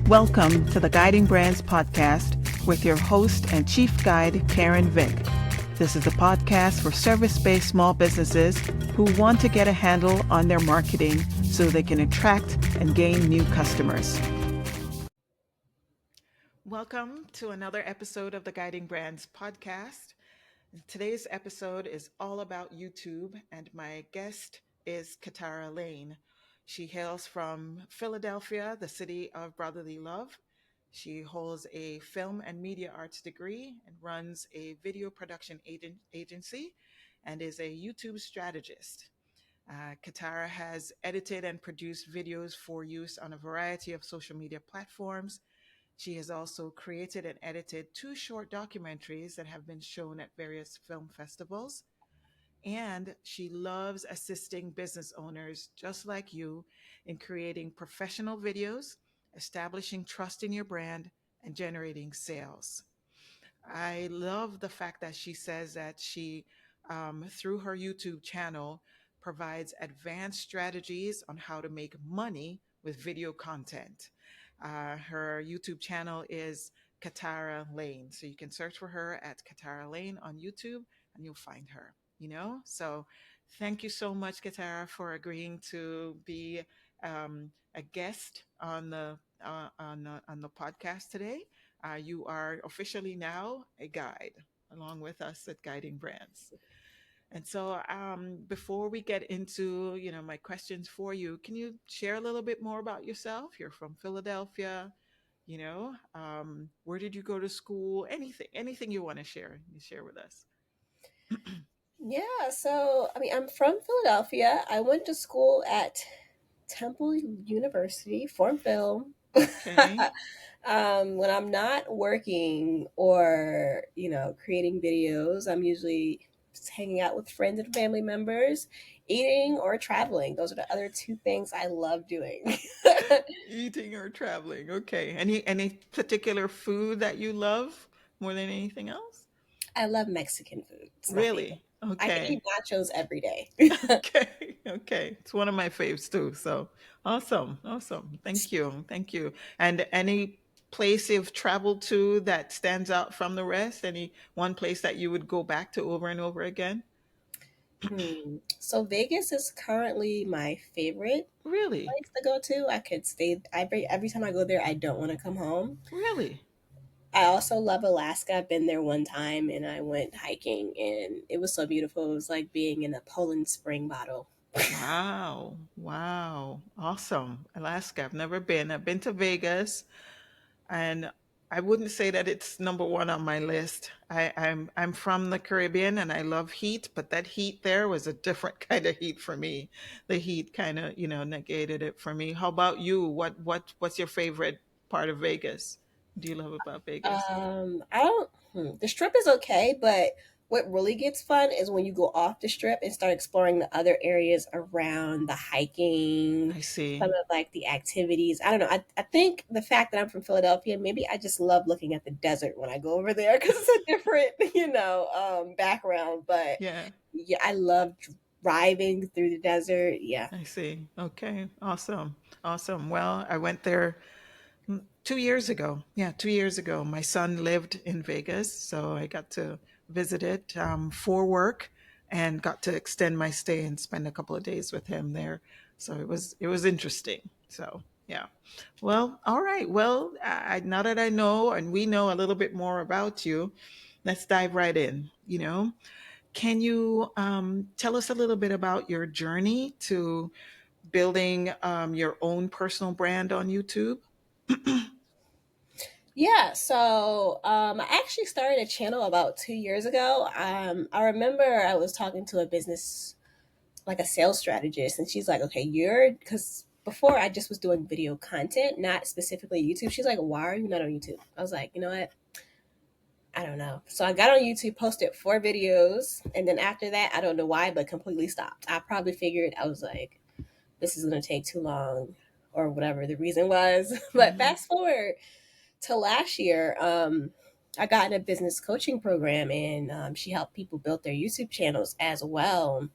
Welcome to the Guiding Brands podcast with your host and chief guide, Karen Vick. This is a podcast for service-based small businesses who want to get a handle on their marketing so they can attract and gain new customers. Welcome to another episode of the Guiding Brands podcast. Today's episode is all about YouTube, and my guest is Catara Lane. She hails from Philadelphia, the city of brotherly love. She holds a film and media arts degree and runs a video production agency and is a YouTube strategist. Catara has edited and produced videos for use on a variety of social media platforms. She has also created and edited 2 short documentaries that have been shown at various film festivals. And she loves assisting business owners just like you in creating professional videos, establishing trust in your brand, and generating sales. I love the fact that she says that she, through her YouTube channel, provides advanced strategies on how to make money with video content. Her YouTube channel is Catara Lane. So you can search for her at Catara Lane on YouTube and you'll find her, So thank you so much, Catara, for agreeing to be a guest on the podcast today. You are officially now a guide along with us at Guiding Brands. And so, before we get into, my questions for you, can you share a little bit more about yourself? You're from Philadelphia, where did you go to school? Anything you want to share, you share with us. Yeah, so I'm from Philadelphia. I went to school at Temple University for film. Okay. When I'm not working or, creating videos, I'm usually just hanging out with friends and family members, eating or traveling. Those are the other two things I love doing. Eating or traveling. Okay. Any particular food that you love more than anything else? I love Mexican food. It's my favorite. Really? I could Okay. eat nachos every day. Okay. Okay. It's one of my faves too. So awesome. Awesome. Thank you. Thank you. And any place you've traveled to that stands out from the rest? Any one place that you would go back to over and over again? So Vegas is currently my favorite Really? place to go to. I could stay every time I go there, I don't want to come home. Really? I also love Alaska. I've been there one time and I went hiking and it was so beautiful. It was like being in a Poland Spring bottle. Wow. Wow. Awesome. Alaska. I've never been. I've been to Vegas. And I wouldn't say that it's number one on my list. I'm from the Caribbean and I love heat, but that heat there was a different kind of heat for me. The heat kind of negated it for me. How about you? What's your favorite part of Vegas? Do you love about Vegas? I don't. The strip is okay, but what really gets fun is when you go off the strip and start exploring the other areas around the hiking, I see. some of like the activities. I don't know. I think the fact that I'm from Philadelphia, maybe I just love looking at the desert when I go over there because it's a different, background. But Yeah, yeah, I love driving through the desert. Yeah. I see. Okay, awesome, awesome. Well, I went there 2 years ago. Yeah, 2 years ago. My son lived in Vegas, so I got to visit it for work and got to extend my stay and spend a couple of days with him there. So it was interesting. So yeah. Well, all right. Well, now that I know and we know a little bit more about you, let's dive right in. Can you tell us a little bit about your journey to building your own personal brand on YouTube? Yeah, so I actually started a channel about 2 years ago. I remember I was talking to a business, like a sales strategist, and she's like, "Okay, because before I just was doing video content, not specifically YouTube." She's like, "Why are you not on YouTube?" I was like, "You know what? I don't know." So I got on YouTube, posted 4 videos, and then after that, I don't know why, but completely stopped. I probably figured I was like, "This is gonna take too long," or whatever the reason was. But Mhm. fast forward to last year, I got in a business coaching program and she helped people build their YouTube channels as well.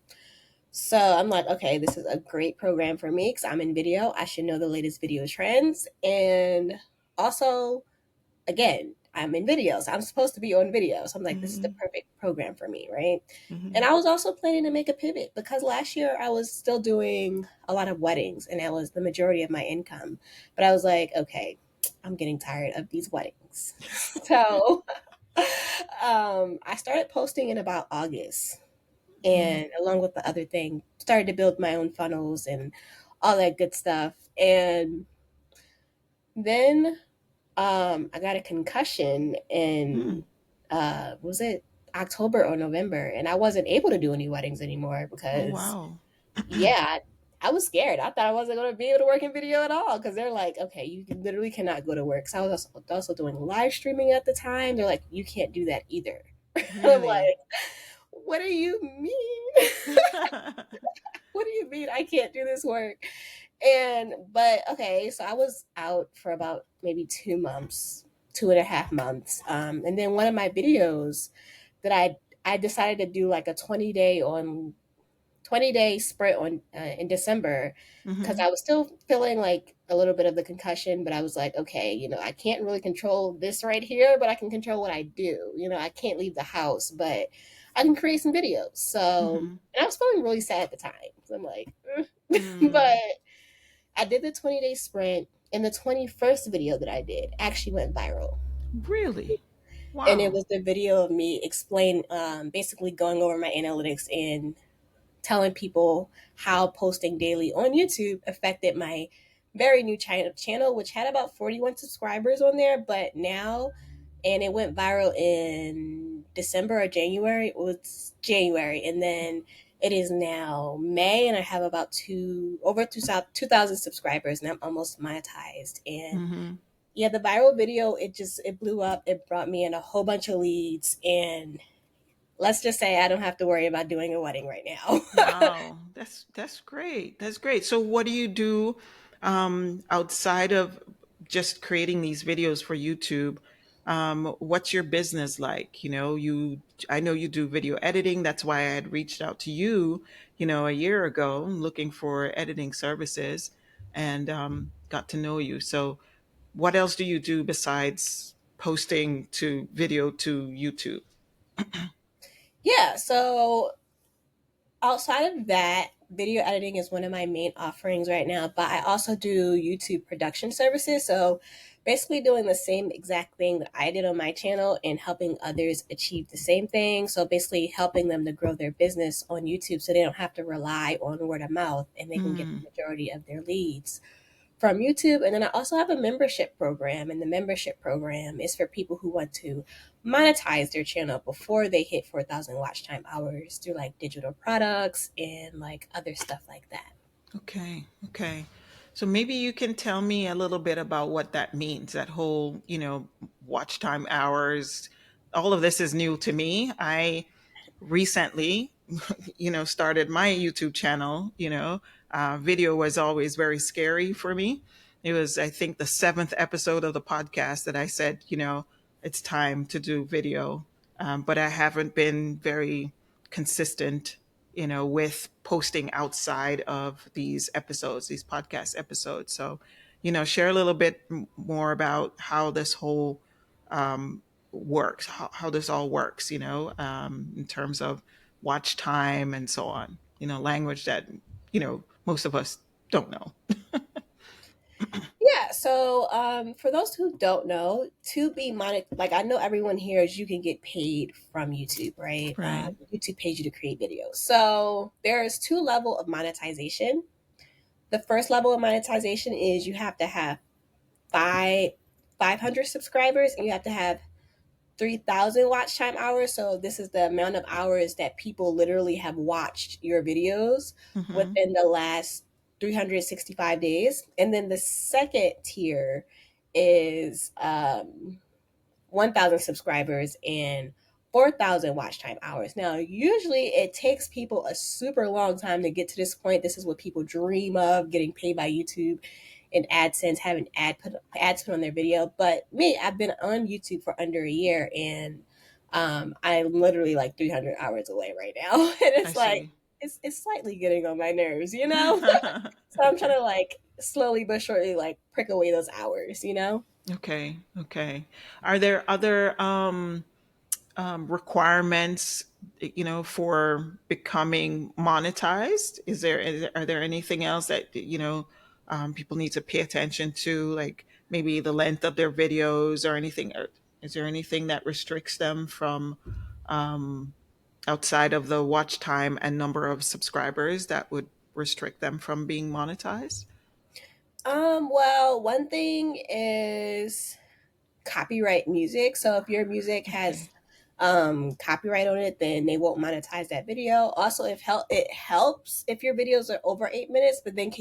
So I'm like, okay, this is a great program for me because I'm in video. I should know the latest video trends. And Also, again, I'm in videos. I'm supposed to be on video. So I'm like, this is the Mm-hmm. perfect program for me, right? And Mm-hmm. I was also planning to make a pivot because last year I was still doing a lot of weddings and that was the majority of my income. But I was like, okay, I'm getting tired of these weddings. So I started posting in about August. Mm-hmm. And along with the other thing, started to build my own funnels and all that good stuff. And then I got a concussion Mm. in was it October or November, and I wasn't able to do any weddings anymore Oh, because wow. yeah, I was scared. I thought I wasn't going to be able to work in video at all because they're like, okay, you literally cannot go to work. So I was also doing live streaming at the time. They're like, you can't do that either. I'm Really? like, what do you mean? What do you mean I can't do this work? And but okay, so I was out for about maybe 2 months, 2.5 months. And then one of my videos that I decided to do like a 20-day sprint on in December because Mm-hmm. I was still feeling like a little bit of the concussion, but I was like, okay, I can't really control this right here, but I can control what I do. I can't leave the house, but I can create some videos. So, Mm-hmm. and I was feeling really sad at the time. So I'm like, but Mm. I did the 20-day sprint, and the 21st video that I did actually went viral. Really? And it Wow. was the video of me explain, basically going over my analytics and telling people how posting daily on YouTube affected my very new channel, which had about 41 subscribers on there. But now, and it went viral in December or January. It was January. And then it is now May, and I have about over 2,000 subscribers, and I'm almost monetized. And Mm-hmm. yeah, the viral video, it blew up. It brought me in a whole bunch of leads, and let's just say I don't have to worry about doing a wedding right now. Wow, that's great. That's great. So what do you do outside of just creating these videos for YouTube? What's your business like? I know you do video editing. That's why I had reached out to you, a year ago, looking for editing services, and got to know you. So what else do you do besides posting to video to YouTube? Yeah, so outside of that, video editing is one of my main offerings right now, but I also do YouTube production services. So basically doing the same exact thing that I did on my channel and helping others achieve the same thing. So basically helping them to grow their business on YouTube so they don't have to rely on word of mouth and they can get the Mm, majority of their leads from YouTube. And then I also have a membership program, and the membership program is for people who want to monetize their channel before they hit 4,000 watch time hours through like digital products and like other stuff like that. okay, okay. So maybe you can tell me a little bit about what that means, that whole, watch time hours. All of this is new to me. I recently, started my YouTube channel. Video was always very scary for me. It was, I think, the seventh episode of the podcast that I said, it's time to do video. But I haven't been very consistent, with posting outside of these episodes, these podcast episodes. So, share a little bit more about how this whole works, how this all works, in terms of watch time and so on, language that, most of us don't know. Yeah, so for those who don't know, to be money, like I know everyone here is you can get paid from YouTube, right? Right. YouTube pays you to create videos. So there's two level of monetization. The first level of monetization is you have to have five 500 subscribers and you have to have 3,000 watch time hours. So this is the amount of hours that people literally have watched your videos Mm-hmm. within the last 365 days. And then the second tier is 1,000 subscribers and 4,000 watch time hours. Now, usually it takes people a super long time to get to this point. This is what people dream of, getting paid by YouTube and AdSense, having ads put on their video. But me, I've been on YouTube for under a year, and I'm literally like 300 hours away right now. And I it's like, see. it's slightly getting on my nerves, you know? So I'm trying to like slowly but surely like prick away those hours, you know? Okay. Okay. Are there other requirements, for becoming monetized? Are there anything else that, people need to pay attention to, like maybe the length of their videos or anything? Is there anything that restricts them from, um, outside of the watch time and number of subscribers that would restrict them from being monetized? Well, one thing is copyright music. So if your music Okay. has copyright on it, then they won't monetize that video. Also, if it helps if your videos are over 8 minutes, but then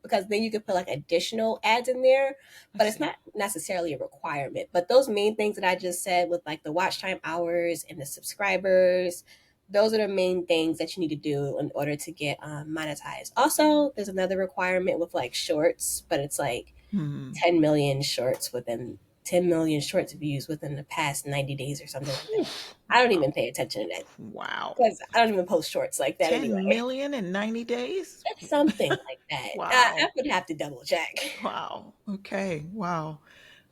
because then you could put like additional ads in there, I but it's see. not necessarily a requirement. But those main things that I just said with like the watch time hours and the subscribers, those are the main things that you need to do in order to get monetized. Also, there's another requirement with like shorts, but it's like Hmm. 10 million shorts within 10 million shorts views within the past 90 days or something like that. I don't Wow. even pay attention to that Wow. because I don't even post shorts like that 10 anyway. million in 90 days? It's something like that. I Wow. would have to double check. Wow. Okay. Wow.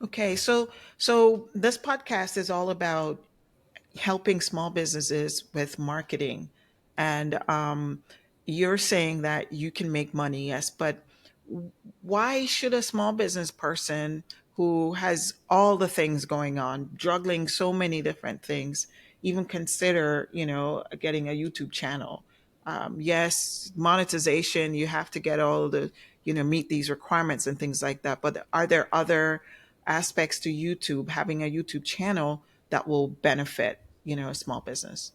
Okay. So this podcast is all about helping small businesses with marketing. And you're saying that you can make money, yes, but why should a small business person who has all the things going on, juggling so many different things, even consider, getting a YouTube channel? Yes, monetization, you have to get all the, meet these requirements and things like that. But are there other aspects to YouTube, having a YouTube channel that will benefit, a small business?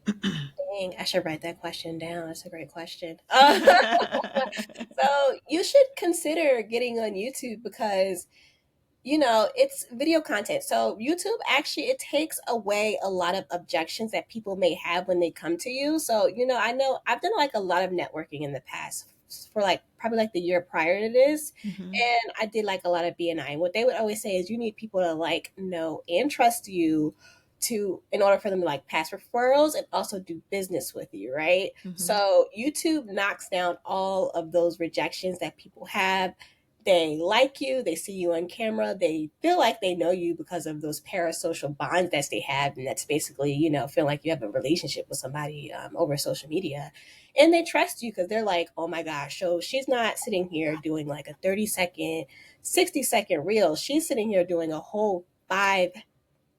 Dang, I should write that question down. That's a great question. So you should consider getting on YouTube because it's video content. So YouTube actually it takes away a lot of objections that people may have when they come to you. So, I know I've done like a lot of networking in the past for like probably like the year prior to this. Hmm. And I did like a lot of BNI. And what they would always say is you need people to like know and trust you to in order for them to like pass referrals and also do business with you, right? Hmm. So YouTube knocks down all of those rejections that people have. They like you, they see you on camera, they feel like they know you because of those parasocial bonds that they have. And that's basically, feel like you have a relationship with somebody over social media. And they trust you because they're like, oh my gosh, so she's not sitting here doing like a 30-second, 60-second reel. She's sitting here doing a whole 5,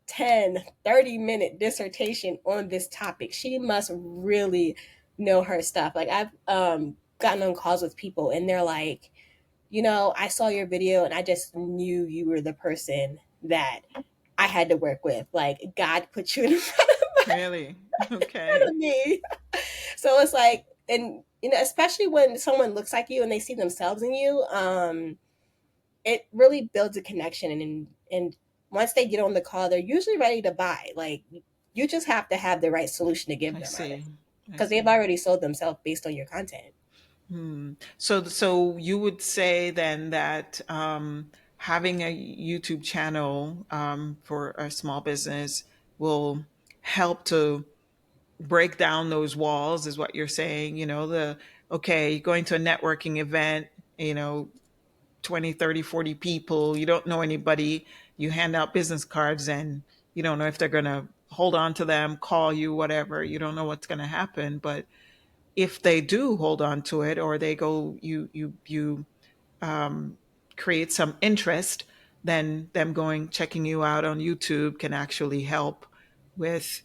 10, 30-minute dissertation on this topic. She must really know her stuff. Like I've gotten on calls with people and they're like, I saw your video and I just knew you were the person that I had to work with. Like God put you in front Really? Okay. of me. So it's like, and especially when someone looks like you and they see themselves in you, it really builds a connection. And once they get on the call, they're usually ready to buy. Like you just have to have the right solution to give I them, honestly, see. I because they've see. already sold themselves based on your content. So you would say then that, having a YouTube channel, for a small business will help to break down those walls, is what you're saying. Okay, going to a networking event, you know, 20, 30, 40 people, you don't know anybody, you hand out business cards and you don't know if they're going to hold on to them, call you, whatever. You don't know what's going to happen. But if they do hold on to it, or they go, you um, create some interest, then them going, checking you out on YouTube can actually help with,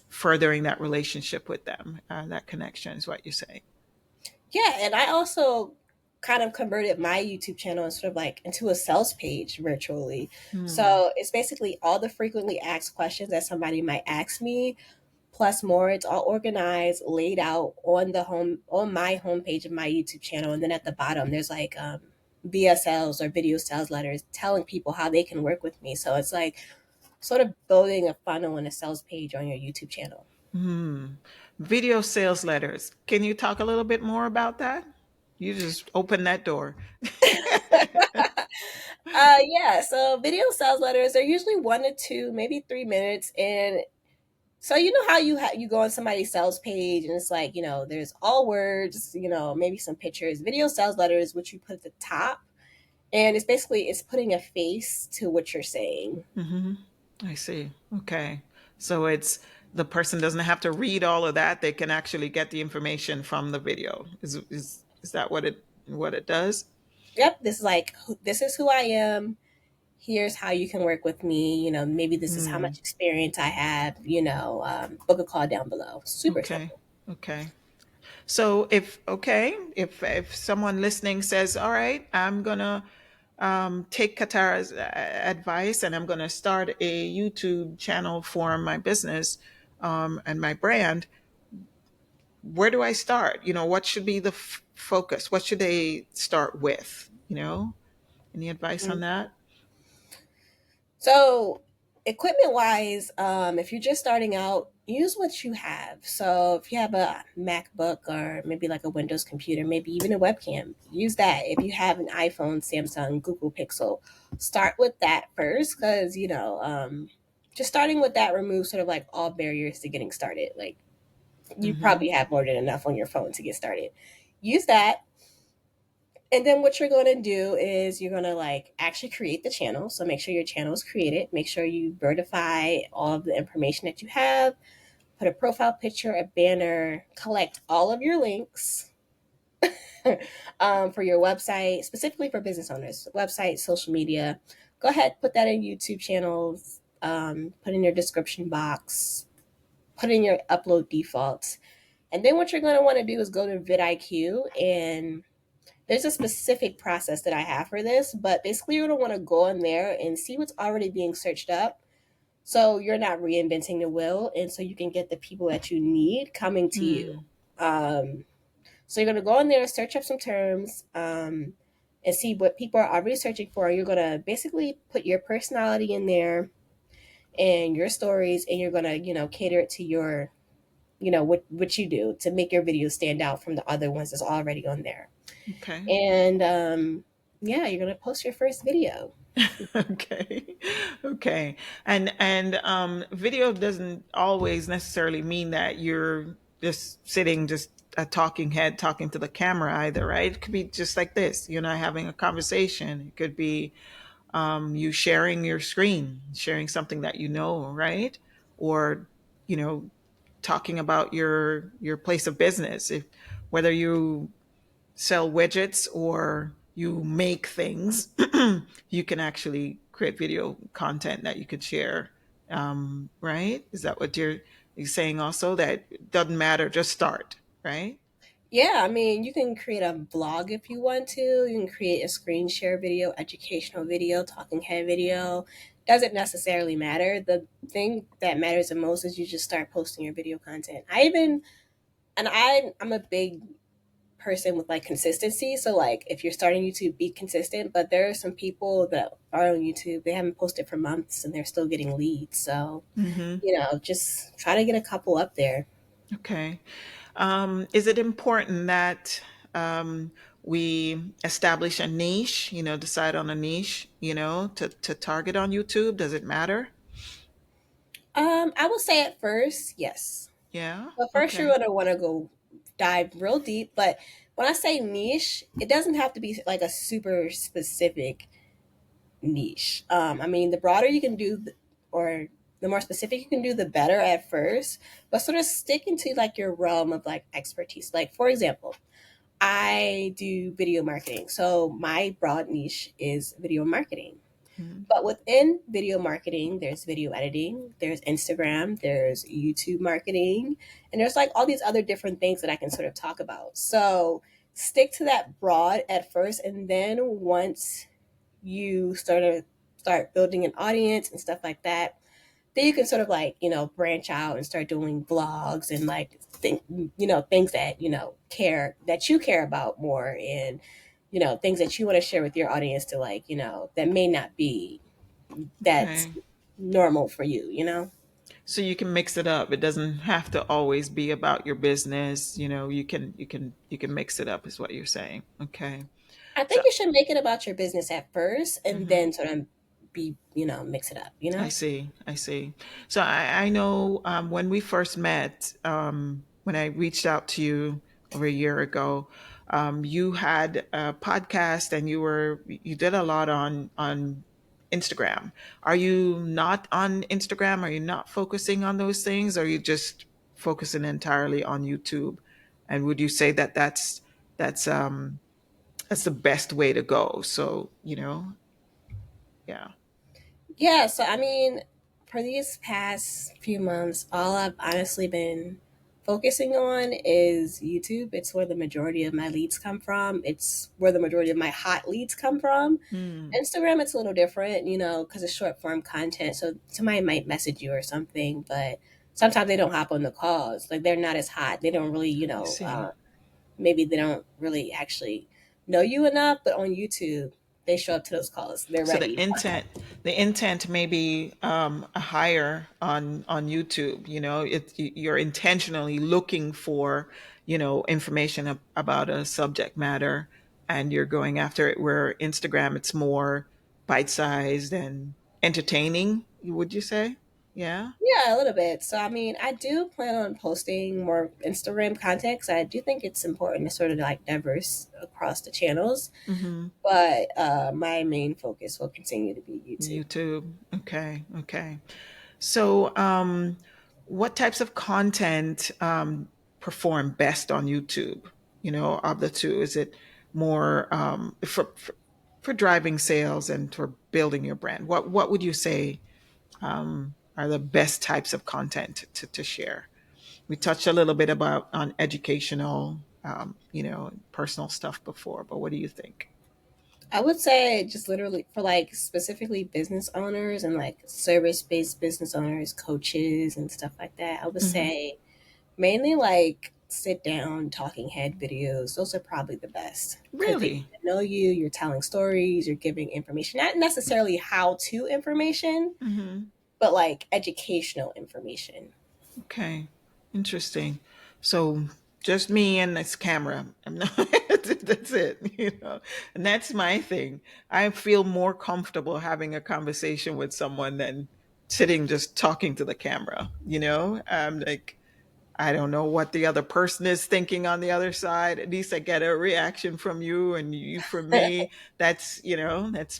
furthering that relationship with them. That connection is what you're saying. Yeah, and I also kind of converted my YouTube channel and sort of like into a sales page virtually. Hmm. So it's basically all the frequently asked questions that somebody might ask me, plus more. It's all organized, laid out on my homepage of my YouTube channel, and then at the bottom there's like VSLs or video sales letters telling people how they can work with me. So it's like sort of building a funnel and a sales page on your YouTube channel. Hmm. Video sales letters. Can you talk a little bit more about that? You just open that door. Yeah, so video sales letters are usually 1 to 2, maybe 3 minutes, and So you know how you go on somebody's sales page and it's like, there's all words, maybe some pictures, video sales letters, which you put at the top, and it's putting a face to what you're saying. Hmm. I see. Okay. So it's the person doesn't have to read all of that. They can actually get the information from the video. Is that what it does? Yep, this is like, this is who I am. Here's how you can work with me. Maybe this is how Hmm. much experience I have. Book a call down below. Super Okay. simple. Okay. So if someone listening says, "All right, I'm gonna take Katara's advice and I'm gonna start a YouTube channel for my business and my brand," where do I start? What should be the focus? What should they start with? Any advice on that? So, equipment wise, if you're just starting out, use what you have. So, if you have a MacBook or maybe like a Windows computer, maybe even a webcam, use that. If you have an iPhone, Samsung, Google Pixel, start with that first because, just starting with that removes sort of like all barriers to getting started. Like, you Mm-hmm. probably have more than enough on your phone to get started. Use that, and then what you're going to do is you're going to like actually create the channel. So make sure your channel is created. Make sure you verify all of the information that you have. Put a profile picture, a banner, collect all of your links for your website, specifically for business owners, website, social media. Go ahead, put that in YouTube channels, put in your description box, put in your upload defaults. And then what you're going to want to do is go to vidIQ, and there's a specific process that I have for this, but basically you're going to want to go in there and see what's already being searched up. So you're not reinventing the wheel. And so you can get the people that you need coming to you. Mm. Um, so you're going to go in there, search up some terms, and see what people are already searching for. You're going to basically put your personality in there and your stories, and you're going to, cater it to your, what you do to make your video stand out from the other ones that's already on there. Okay. And yeah, you're gonna post your first video. Okay. Okay. And video doesn't always necessarily mean that you're just sitting just a talking head talking to the camera either, right? It could be just like this. You're not having a conversation. It could be you sharing your screen, sharing something that right? Or, you know, talking about your place of business. If whether you sell widgets or you make things, you can actually create video content that you could share. Right? Is that what you're saying also? That it doesn't matter, just start, right? Yeah, I mean, you can create a vlog if you want to. You can create a screen share video, educational video, talking head video. Doesn't necessarily matter. The thing that matters the most is you just start posting your video content. I'm a big person with like consistency. So like if you're starting YouTube, be consistent. But there are some people that are on YouTube, they haven't posted for months and they're still getting leads. So Mm-hmm. just try to get a couple up there. Okay. Is it important that we establish a niche, decide on a niche, to target on YouTube? Does it matter? I will say at first, yes. Yeah. But first, you're Okay. gonna want to go dive real deep. But when I say niche, it doesn't have to be like a super specific niche. I mean, the broader you can do, or the more specific you can do, the better at first. But sort of stick into like your realm of like expertise. Like for example, I do video marketing, so my broad niche is video marketing. Mhm. But within video marketing, there's video editing, there's Instagram, there's YouTube marketing, and there's like all these other different things that I can sort of talk about. So stick to that broad at first, and then once you start building an audience and stuff like that, then you can sort of like branch out and start doing vlogs and like things that you care about more, and things that you want to share with your audience to like that may not be that's Okay. normal for you. So you can mix it up. It doesn't have to always be about your business. You can mix it up is what you're saying. Okay. I So think you should make it about your business at first and mhm. then sort of be, mix it up, I see. I see. So I know when we first met, when I reached out to you over a year ago, you had a podcast and you did a lot on Instagram. Are you not on Instagram? Are you not focusing on those things? Or are you just focusing entirely on YouTube? And would you say that that's that's the best way to go? So, yeah. Yeah, so I mean, for these past few months, all I've honestly been focusing on is YouTube. It's where the majority of my leads come from. It's where the majority of my hot leads come from. Hmm. Instagram, it's a little different, because it's short form content. So somebody might message you or something, but sometimes they don't hop on the calls. Like they're not as hot. They don't really, I see. maybe they don't really actually know you enough. But on YouTube, they show up to those calls. They're So ready. the intent may be a higher on YouTube. You're intentionally looking for information about a subject matter, and you're going after it. Where Instagram, it's more bite sized and entertaining. Would you say? Yeah. Yeah, a little bit. So, I mean, I do plan on posting more Instagram content 'cause I do think it's important to sort of like diverse across the channels. Mm-hmm. But my main focus will continue to be YouTube. YouTube. Okay. Okay. So, what types of content perform best on YouTube? Of the two, is it more for driving sales and for building your brand? What would you say are the best types of content to share? We touched a little bit about on educational, personal stuff before, but what do you think? I would say just literally for like specifically business owners and like service based business owners, coaches, and stuff like that. I would Hmm. say mainly like sit down talking head videos. Those are probably the best because they Really? get to know you. You're telling stories. You're giving information, not necessarily how to information, Hmm. but like educational information. Okay, interesting. So just me and this camera. I'm not, that's it, and that's my thing. I feel more comfortable having a conversation with someone than sitting just talking to the camera. Like I don't know what the other person is thinking on the other side. At least I get a reaction from you and you from me. That's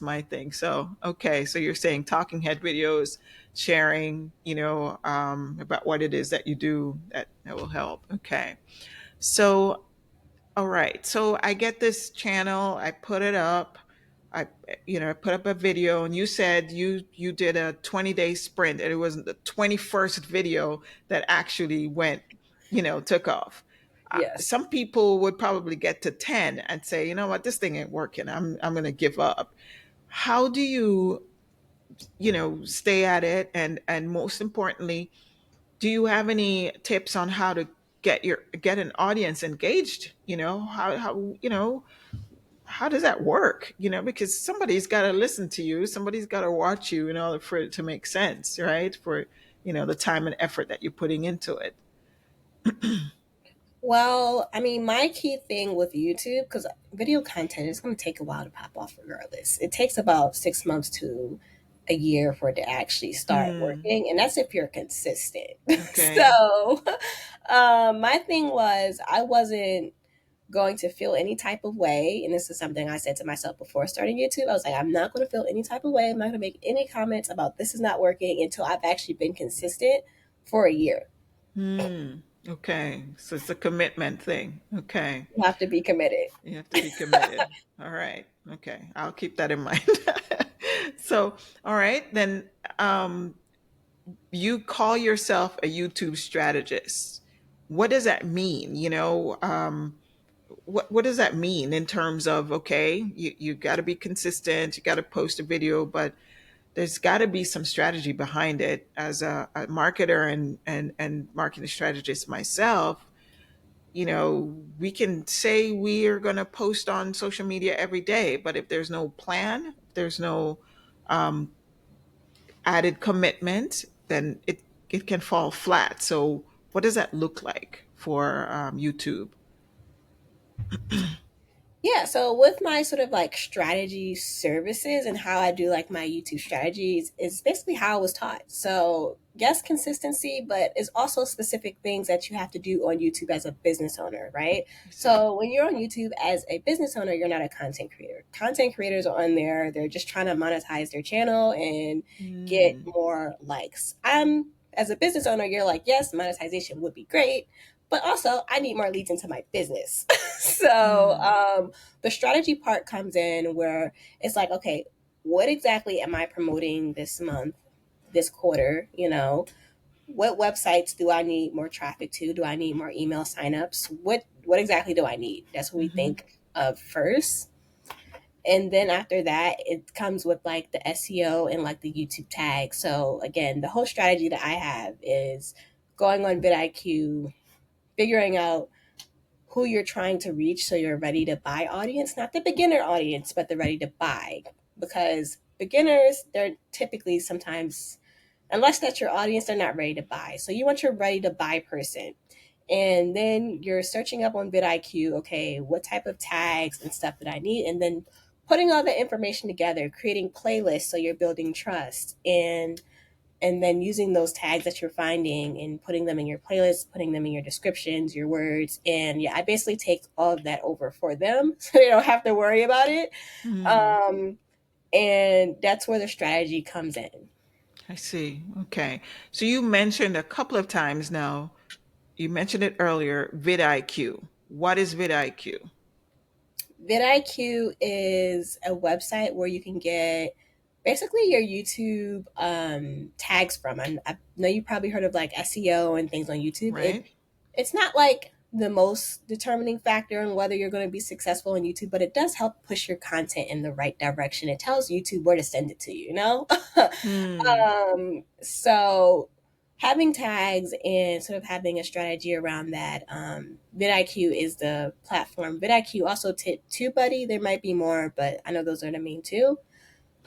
my thing. So, okay. So you're saying talking head videos, sharing, about what it is that you do that will help. Okay. So, all right. So I get this channel, I put it up. I I put up a video and you said you did a 20-day sprint and it was the 21st video that actually took off. Yes. Some people would probably get to 10 and say, you know what, this thing ain't working. I'm going to give up. How do you, stay at it, and most importantly, do you have any tips on how to get an audience engaged? How does that work? Because somebody's got to listen to you, somebody's got to watch you in order for it to make sense, right? For the time and effort that you're putting into it. Well, I mean, my key thing with YouTube, because video content is going to take a while to pop off regardless. It takes about 6 months to a year for it to actually start Hmm. working. And that's if you're consistent. Okay. So, my thing was, I wasn't going to feel any type of way. And this is something I said to myself before starting YouTube. I was like, I'm not going to feel any type of way. I'm not going to make any comments about this is not working until I've actually been consistent for a year. Hmm. Okay. So it's a commitment thing. Okay. You have to be committed. You have to be committed. All right. Okay. I'll keep that in mind. So, all right. Then you call yourself a YouTube strategist. What does that mean? What does that mean in terms of, okay, you got to be consistent, you got to post a video, but there's got to be some strategy behind it. As a marketer and marketing strategist myself, we can say we are going to post on social media every day, but if there's no plan, if there's no um, added commitment, then it can fall flat. So what does that look like for YouTube? Yeah, so with my sort of like strategy services and how I do like my YouTube strategies is basically how I was taught. So, yes, consistency, but it's also specific things that you have to do on YouTube as a business owner, right? I see. So, when you're on YouTube as a business owner, you're not a content creator. Content creators are on there, they're just trying to monetize their channel and get Mm, more likes. As a business owner, you're like, yes, monetization would be great, but also I need more leads into my business. so, mm, the strategy part comes in where it's like, okay, what exactly am I promoting this month, this quarter? What websites do I need more traffic to? Do I need more email signups? What exactly do I need? That's what we mm-hmm, think of first. And then after that, it comes with like the SEO and like the YouTube tag. So again, the whole strategy that I have is going on vidIQ, figuring out who you're trying to reach so you're ready to buy audience, not the beginner audience, but the ready to buy. Because beginners, they're typically sometimes, unless that's your audience, they're not ready to buy. So you want your ready to buy person. And then you're searching up on vidIQ, okay, what type of tags and stuff that I need, and then putting all the information together, creating playlists so you're building trust, and then using those tags that you're finding and putting them in your playlist, putting them in your descriptions, your words. And yeah, I basically take all of that over for them so they don't have to worry about it. mm. Um, and that's where the strategy comes in. I see. Okay. So you mentioned a couple of times now, you mentioned it earlier, vidIQ. What is vidIQ? vidIQ is a website where you can get basically your YouTube tags from. I know you probably heard of like SEO and things on YouTube. Right? It's not like the most determining factor in whether you're going to be successful on YouTube, but it does help push your content in the right direction. It tells YouTube where to send it to you, you know? Hmm. So having tags and sort of having a strategy around that, vidIQ is the platform. vidIQ also TubeBuddy. There might be more, but I know those are the main two.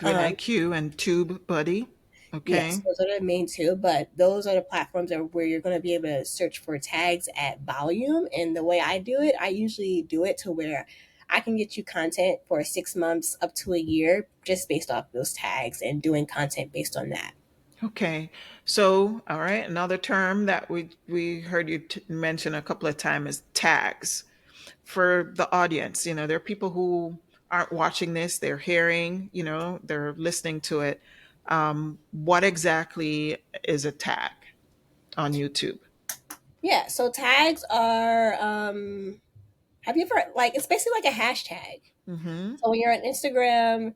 Um, vidIQ and TubeBuddy. Yes, Okay. those are the main two, but those are the platforms where you're going to be able to search for tags at volume. And the way I do it, I usually do it to where I can get you content for 6 months up to a year just based off those tags and doing content based on that. Okay. So, all right, another term that we heard you mention a couple of times is tags. For the audience, there are people who aren't watching this, they're hearing, they're listening to it. What exactly is a tag on YouTube? Yeah, so tags are, have you ever, like, it's basically like a hashtag. Mm-hmm. So when you're on Instagram,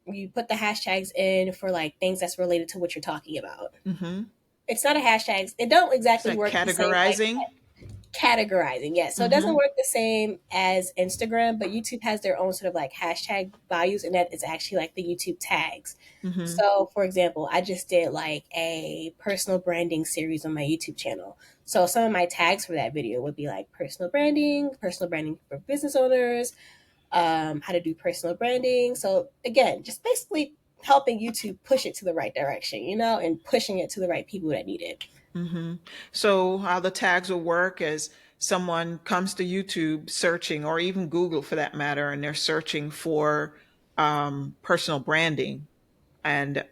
you put the hashtags in for like things that's related to what you're talking about. Mm-hmm. It's not a hashtag. It don't It's exactly like work the same like categorizing. categorizing. Yeah, so it doesn't Mm-hmm. work the same as Instagram, but YouTube has their own sort of like hashtag values, and that is actually like the YouTube tags. Mm-hmm. So, for example, I just did like a personal branding series on my YouTube channel. So, some of my tags for that video would be like personal branding for business owners, how to do personal branding. So, again, just basically helping YouTube push it to the right direction, and pushing it to the right people that need it. Mm-hmm. So how the tags will work is someone comes to YouTube searching, or even Google for that matter, and they're searching for personal branding, and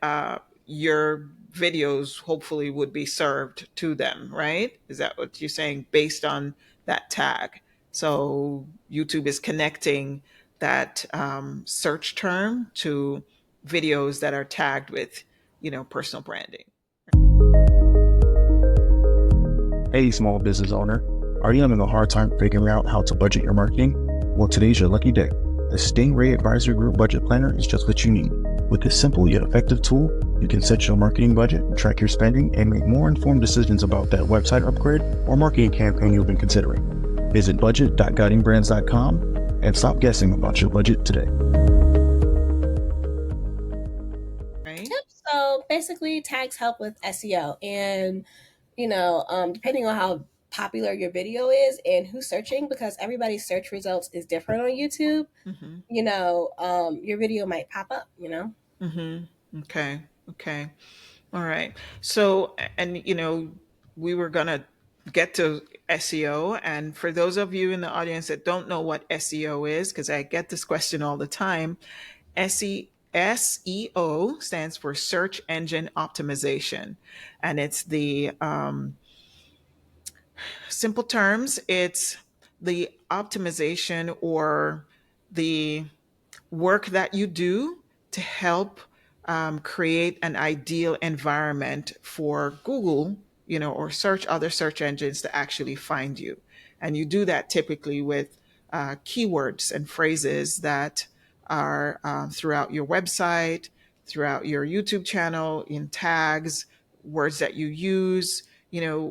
your videos hopefully would be served to them, right? Is that what you're saying based on that tag? So YouTube is connecting that search term to videos that are tagged with, personal branding. Hey, small business owner. Are you having a hard time figuring out how to budget your marketing? Well, today's your lucky day. The Stingray Advisory Group Budget Planner is just what you need. With this simple yet effective tool, you can set your marketing budget, track your spending, and make more informed decisions about that website upgrade or marketing campaign you've been considering. Visit budget.guidingbrands.com and stop guessing about your budget today. Right? Yep. So basically, tags help with SEO, and depending on how popular your video is and who's searching, because everybody's search results is different on YouTube. Mm-hmm. Your video might pop up. Mm-hmm. Okay. Okay. All right. So, and we were gonna get to SEO. And for those of you in the audience that don't know what SEO is, because I get this question all the time, SEO stands for search engine optimization. And it's the simple terms, it's the optimization or the work that you do to help create an ideal environment for Google, or other search engines to actually find you. And you do that typically with keywords and phrases that are throughout your website, throughout your YouTube channel, in tags, words that you use,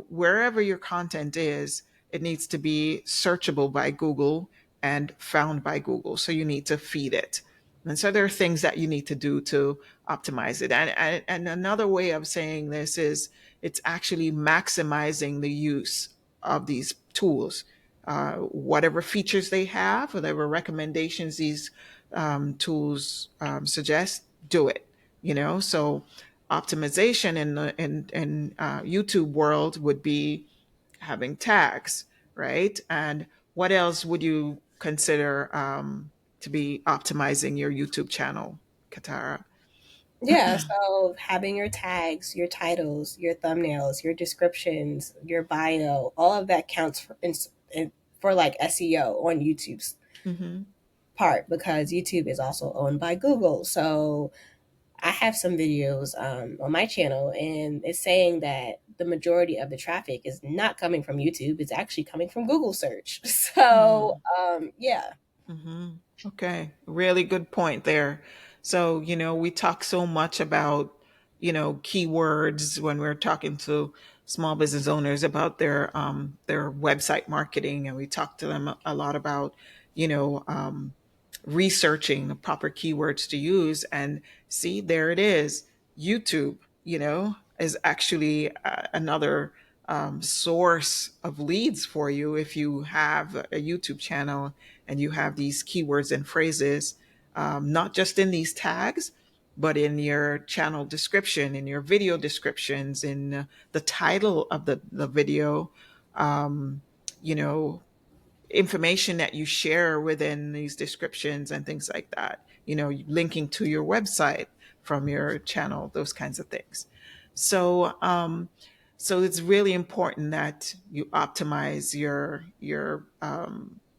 wherever your content is, it needs to be searchable by Google and found by Google. So you need to feed it. And so there are things that you need to do to optimize it. And another way of saying this is it's actually maximizing the use of these tools. Whatever features they have, whatever recommendations these tools suggest, do it. So optimization in YouTube world would be having tags, right? And what else would you consider to be optimizing your YouTube channel, Katara? Yeah, so having your tags, your titles, your thumbnails, your descriptions, your bio, all of that counts for like SEO on YouTube's Mm-hmm. part, because YouTube is also owned by Google. So I have some videos on my channel, and it's saying that the majority of the traffic is not coming from YouTube; it's actually coming from Google search. So yeah. Mm-hmm. Okay, really good point there. So, we talk so much about, keywords when we're talking to small business owners about their website marketing, and we talk to them a lot about, you know, um, researching the proper keywords to use. And see, there it is. YouTube, is actually another source of leads for you if you have a YouTube channel and you have these keywords and phrases, not just in these tags, but in your channel description, in your video descriptions, in the title of the video, um, you know, information that you share within these descriptions and things like that, linking to your website from your channel, those kinds of things. So it's really important that you optimize your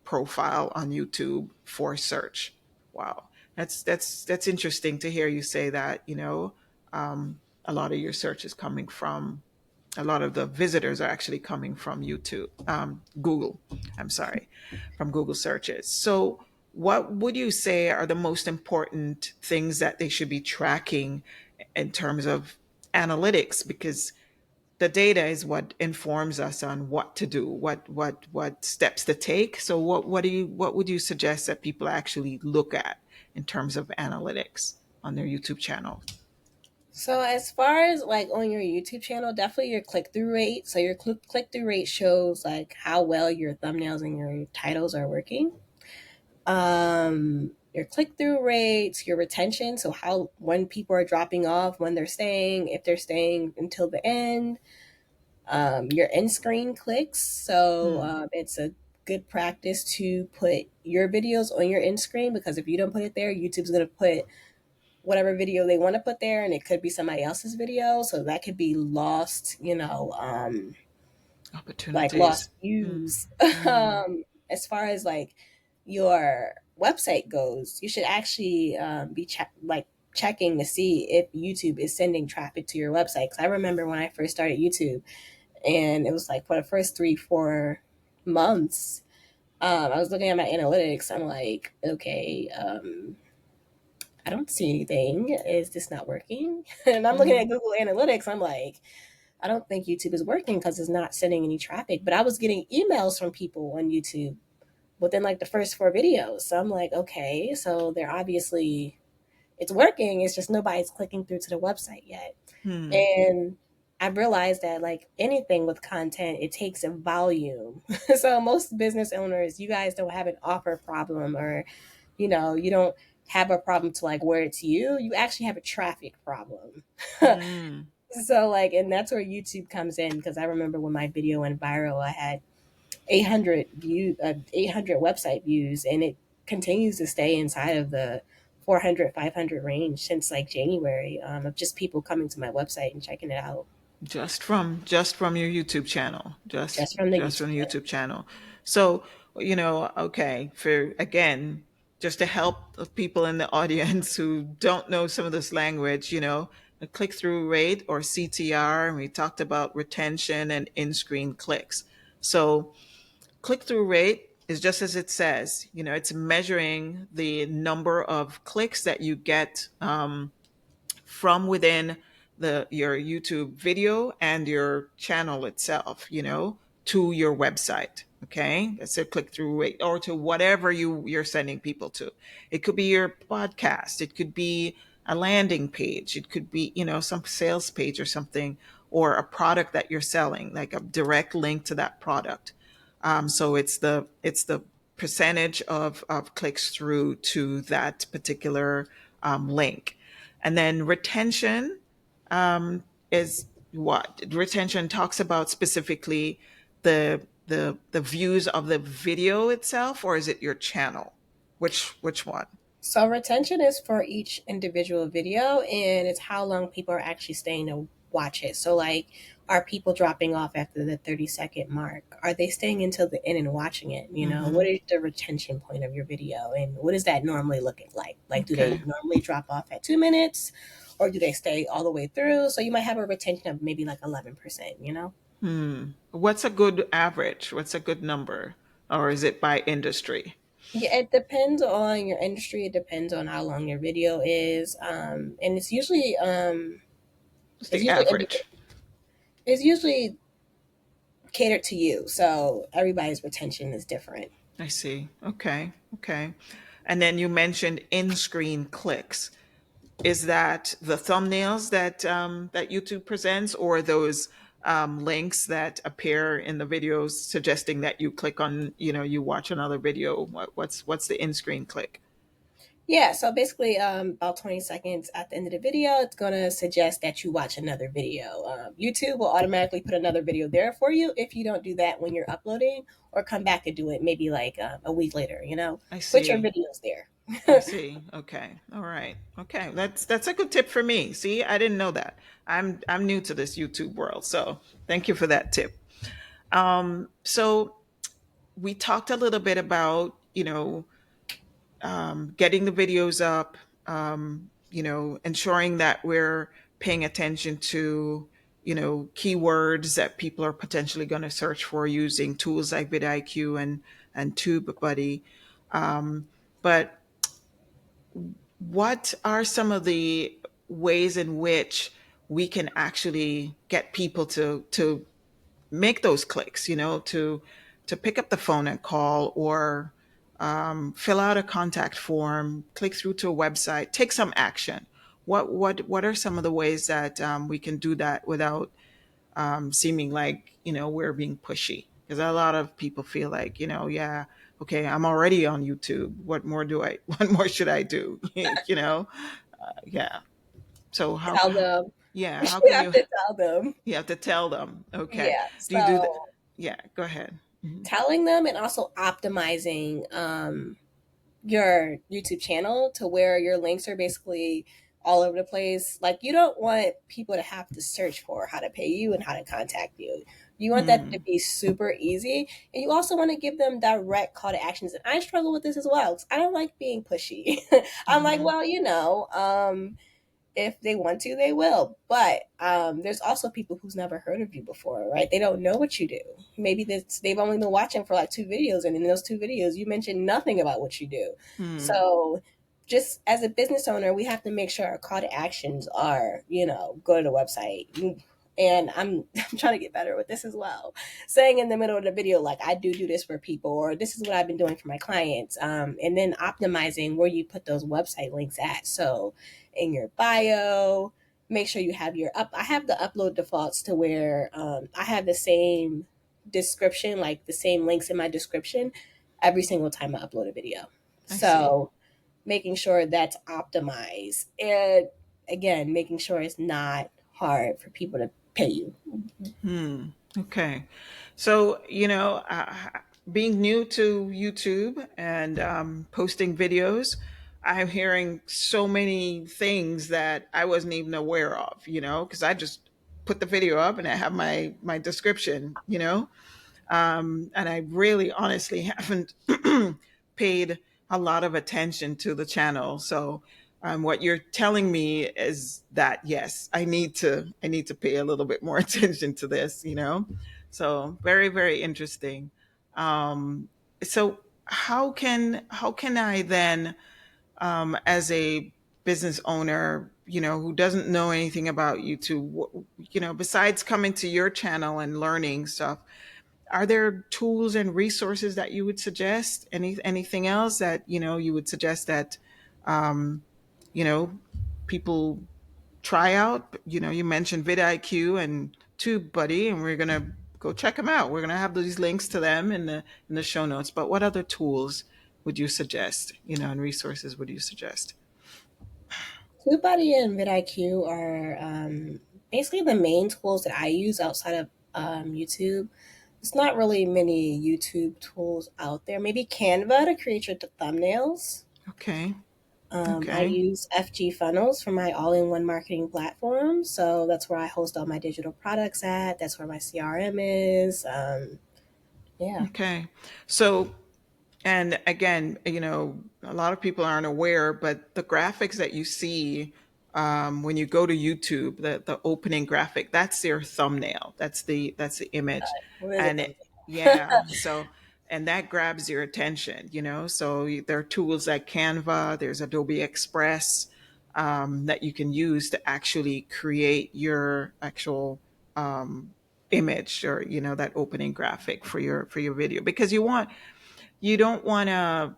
profile on YouTube for search. Wow, that's interesting to hear you say that. A lot of your search is coming from a lot of the visitors are actually coming from YouTube, Google. I'm sorry, from Google searches. So, what would you say are the most important things that they should be tracking in terms of analytics? Because the data is what informs us on what to do, what steps to take. So, what would you suggest that people actually look at in terms of analytics on their YouTube channel? So as far as like on your YouTube channel, definitely your click through rate. So your click through rate shows like how well your thumbnails and your titles are working. Your click through rates, your retention. So how when people are dropping off, when they're staying, if they're staying until the end. Your end screen clicks. So Hmm. it's a good practice to put your videos on your end screen, because if you don't put it there, YouTube's gonna put whatever video they want to put there, and it could be somebody else's video, so that could be lost, like Opportunities. lost Hmm. views. Hmm. As far as like your website goes, you should actually be checking to see if YouTube is sending traffic to your website. Because I remember when I first started YouTube, and it was like for the first 3-4 months, I was looking at my analytics. I'm like, okay, I don't see anything. Is this not working? And I'm looking Hmm. at Google Analytics. I'm like, I don't think YouTube is working because it's not sending any traffic. But I was getting emails from people on YouTube within like the first 4 videos. So I'm like, okay, so they're obviously, it's working. It's just nobody's clicking through to the website yet. Hmm. And I realized that like anything with content, it takes a volume. So most business owners, you guys don't have an offer problem, or you don't have a problem to like where it's you. You actually have a traffic problem. Hmm. So like, and that's where YouTube comes in, because I remember when my video went viral, I had 800 website views, and it continues to stay inside of the 400, 500 range since like January, of just people coming to my website and checking it out Just from your YouTube channel. Just just from the just from YouTube the channel. YouTube channel. So, okay, for again, just to help the people in the audience who don't know some of this language, a click-through rate or CTR, and we talked about retention and in-screen clicks. So, click-through rate is just as it says, it's measuring the number of clicks that you get from within your YouTube video and your channel itself, to your website. Okay, that's a click through rate, or to whatever you're sending people to. It could be your podcast, it could be a landing page, it could be some sales page or something, or a product that you're selling, like a direct link to that product. So it's the percentage of clicks through to that particular link. And then retention is what retention talks about specifically the views of the video itself, or is it your channel? Which one? So retention is for each individual video, and it's how long people are actually staying to watch it. So like, are people dropping off after the 30-second mark? Are they staying until the end and watching it? What Mm-hmm. is the retention point of your video, and what is that normally looking like? Like, do they Okay. normally drop off at 2 minutes, or do they stay all the way through? So you might have a retention of maybe like 11%. What's a good average? What's a good number? Or is it by industry? Yeah, it depends on your industry. It depends on how long your video is, and What's it's the usually average? it's usually catered to you. So everybody's retention is different. I see. Okay. Okay. And then you mentioned in-screen clicks. Is that the thumbnails that YouTube presents, or those links that appear in the videos suggesting that you click on, you watch another video? What's the in-screen click? Yeah, so basically, about 20 seconds at the end of the video, it's going to suggest that you watch another video. YouTube will automatically put another video there for you if you don't do that when you're uploading, or come back and do it maybe like a week later, I put your see. videos there. I see. Okay. All right. Okay. That's a good tip for me. See, I didn't know that. I'm new to this YouTube world, so thank you for that tip. So we talked a little bit about getting the videos up, ensuring that we're paying attention to, keywords that people are potentially going to search for using tools like vidIQ and TubeBuddy. But what are some of the ways in which we can actually get people to make those clicks, to pick up the phone and call, or fill out a contact form, click through to a website, take some action? What are some of the ways that we can do that without seeming like we're being pushy? Because a lot of people feel like yeah, okay, I'm already on YouTube. What more do I? What more should I do? Yeah. So Tell them. yeah, how You can have you? to tell them. You have to tell them. Okay. Yeah. Do you do that? So Yeah. Go ahead. Mhm. telling them, and also optimizing your YouTube channel to where your links are basically all over the place. Like, you don't want people to have to search for how to pay you and how to contact you. You want that to Hmm. be super easy. And you also want to give them direct call to actions. And I struggle with this as well, 'cause I don't like being pushy. I'm like, Hmm. well, if they want to, they will. But there's also people who's never heard of you before, right? They don't know what you do. Maybe they've only been watching for like 2 videos, and in those 2 videos, you mentioned nothing about what you do. Hmm. So, just as a business owner, we have to make sure our call to actions are, go to the website. And I'm trying to get better with this as well. Saying in the middle of the video, like, I do this for people, or this is what I've been doing for my clients. And then optimizing where you put those website links at. So in your bio, make sure you have your up. I have the upload defaults to where I have the same description, like the same links in my description every single time I upload a video. I see. So making sure that's optimized, and again, making sure it's not hard for people to pay you. Hmm. Okay. So, being new to YouTube and posting videos, I'm hearing so many things that I wasn't even aware of, because I just put the video up and I have my description, and I really honestly haven't paid a lot of attention to the channel. So what you're telling me is that yes, I need to pay a little bit more attention to this. So very very interesting. Um, so how can I then, as a business owner, who doesn't know anything about YouTube, besides coming to your channel and learning stuff, are there tools and resources that you would suggest? Anything else that you would suggest that um, you know people try out? You mentioned vidIQ and TubeBuddy, and we're gonna go check them out. We're gonna have these links to them in the show notes. But what other tools would you suggest? And resources would you suggest? TubeBuddy and vidIQ are basically the main tools that I use outside of YouTube. There's not really many YouTube tools out there. Maybe Canva to create your thumbnails. Okay. I Okay. use FG Funnels for my all-in-one marketing platform. So that's where I host all my digital products at. That's where my CRM is. Yeah. Okay. So, and again, a lot of people aren't aware, but the graphics that you see when you go to YouTube, the opening graphic, that's their thumbnail. That's the image, Really and thumbs yeah, so and that grabs your attention. So there are tools like Canva, there's Adobe Express that you can use to actually create your actual image, or that opening graphic for your video, because you don't want to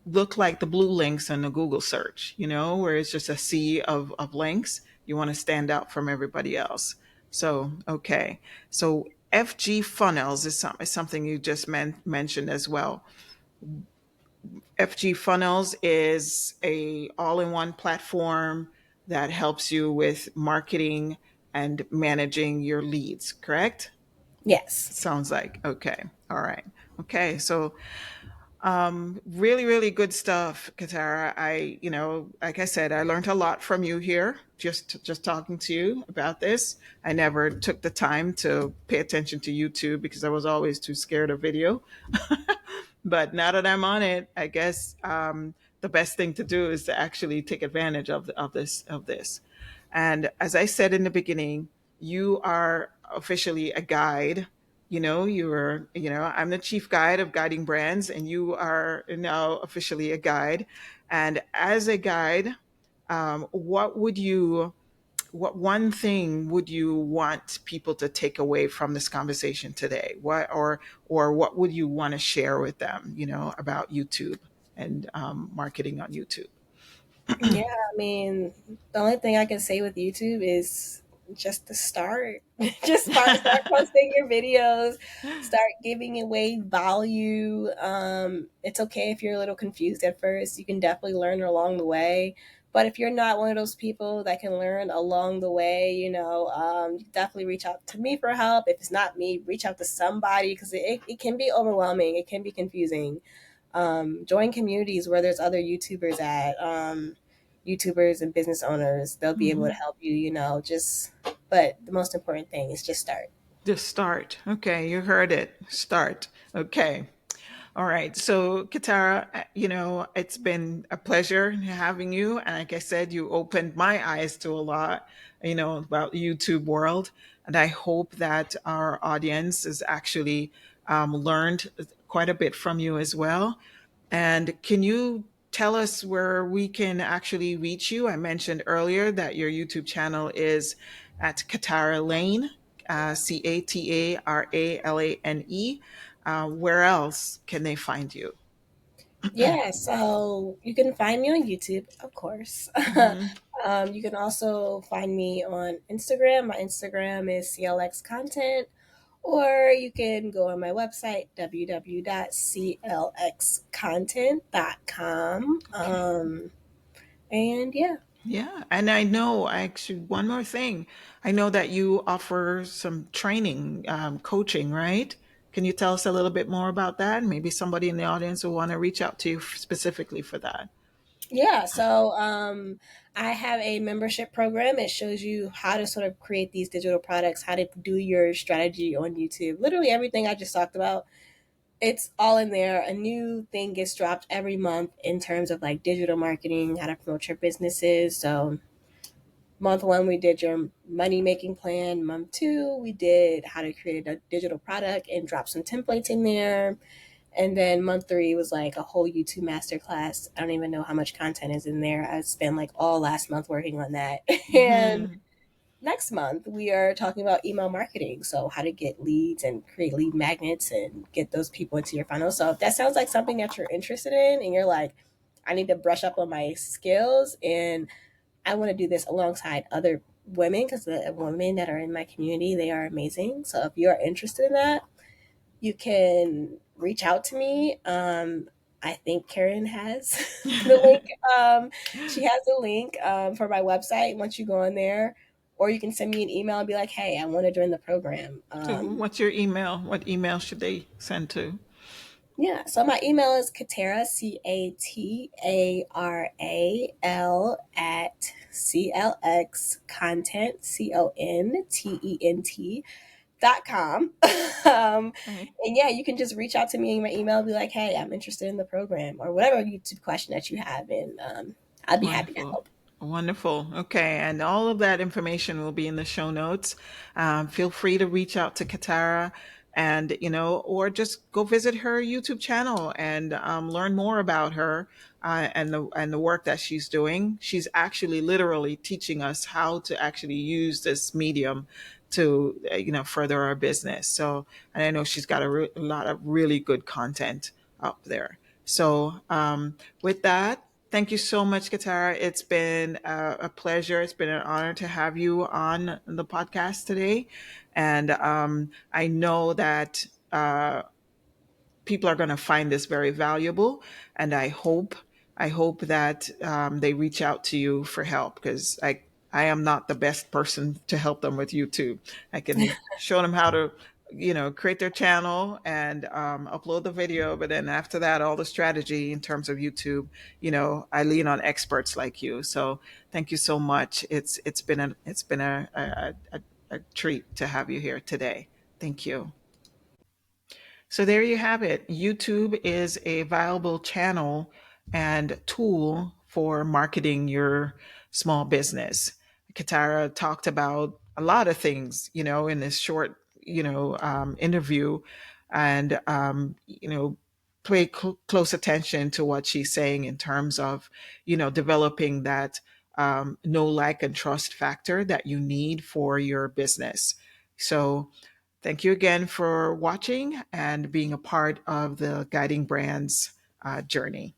look like the blue links in the Google search, where it's just a sea of links. You want to stand out from everybody else. So, okay. So, FG funnels is something you just mentioned as well. FG funnels is a all-in-one platform that helps you with marketing and managing your leads, correct? Yes. Sounds like. Okay. All right. Okay. So really, really good stuff, Katara. Like I said, I learned a lot from you here, just talking to you about this. I never took the time to pay attention to YouTube because I was always too scared of video. But now that I'm on it, I guess the best thing to do is to actually take advantage of this. And as I said in the beginning, you are officially a guide. I'm the chief guide of Guiding Brands, and you are now officially a guide. And as a guide, what one thing would you want people to take away from this conversation today? Or what would you want to share with them, about YouTube and marketing on YouTube? Yeah, I mean, the only thing I can say with YouTube is just to start. Just start posting your videos, start giving away value. It's okay if you're a little confused at first. You can definitely learn along the way. But if you're not one of those people that can learn along the way, you definitely reach out to me for help. If it's not me, reach out to somebody because it can be overwhelming. It can be confusing. Join communities where there's other YouTubers at. YouTubers and business owners, they'll be able to Mhm. help you, but the most important thing is just start. Just start. Okay, you heard it. Start. Okay. All right. So, Katara, it's been a pleasure having you. And like I said, you opened my eyes to a lot, about the YouTube world. And I hope that our audience has actually learned quite a bit from you as well. And can you tell us where we can actually reach you? I mentioned earlier that your YouTube channel is at Catara Lane, Cataralane. Where else can they find you? Yeah, so you can find me on YouTube, of course. Hmm. You can also find me on Instagram. My Instagram is CLX Content, or you can go on my website, www.clxcontent.com. Okay. And yeah. Yeah. And I know, actually, one more thing. I know that you offer some training, coaching, right? Can you tell us a little bit more about that? Maybe somebody in the audience will want to reach out to you specifically for that. Yeah, so I have a membership program. It shows you how to sort of create these digital products, how to do your strategy on YouTube. Literally everything I just talked about, it's all in there. A new thing gets dropped every month in terms of like digital marketing, how to promote your businesses. So month one, we did your money making plan. Month two, we did how to create a digital product and drop some templates in there. And then month three was like a whole YouTube masterclass. I don't even know how much content is in there. I spent like all last month working on that. And Hmm. next month, we are talking about email marketing. So, how to get leads and create lead magnets and get those people into your funnel. So, if that sounds like something that you're interested in and you're like, I need to brush up on my skills and I want to do this alongside other women because the women that are in my community, they are amazing. So, if you're interested in that, you can reach out to me. I think Karen has the link. She has the link for my website once you go on there, or you can send me an email and be like, "Hey, I want to join the program." So what's your email? What email should they send to? Yeah, so my email is Catara, Cataral at CLX content, content.com. Okay. And yeah, you can just reach out to me in my email, be like, hey, I'm interested in the program or whatever YouTube question that you have. And I'd be happy to Wonderful. help. Wonderful. Okay. And all of that information will be in the show notes. Feel free to reach out to Katara and, or just go visit her YouTube channel and learn more about her and the work that she's doing. She's actually literally teaching us how to actually use this medium to, further our business. So, and I know she's got a lot of really good content up there. So, with that, thank you so much, Katara. It's been a pleasure. It's been an honor to have you on the podcast today. And I know that people are going to find this very valuable. And I hope that they reach out to you for help because I am not the best person to help them with YouTube. I can show them how to, create their channel and upload the video. But then after that, all the strategy in terms of YouTube, I lean on experts like you. So thank you so much. It's been a treat to have you here today. Thank you. So there you have it. YouTube is a viable channel and tool for marketing your small business. Katara talked about a lot of things, in this short, interview, and pay close attention to what she's saying in terms of, developing that know, like, and trust factor that you need for your business. So thank you again for watching and being a part of the Guiding Brands journey.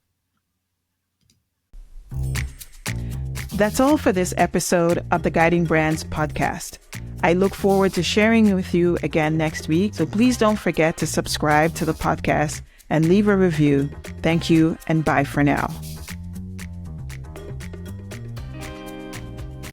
That's all for this episode of the Guiding Brands podcast. I look forward to sharing with you again next week. So please don't forget to subscribe to the podcast and leave a review. Thank you and bye for now.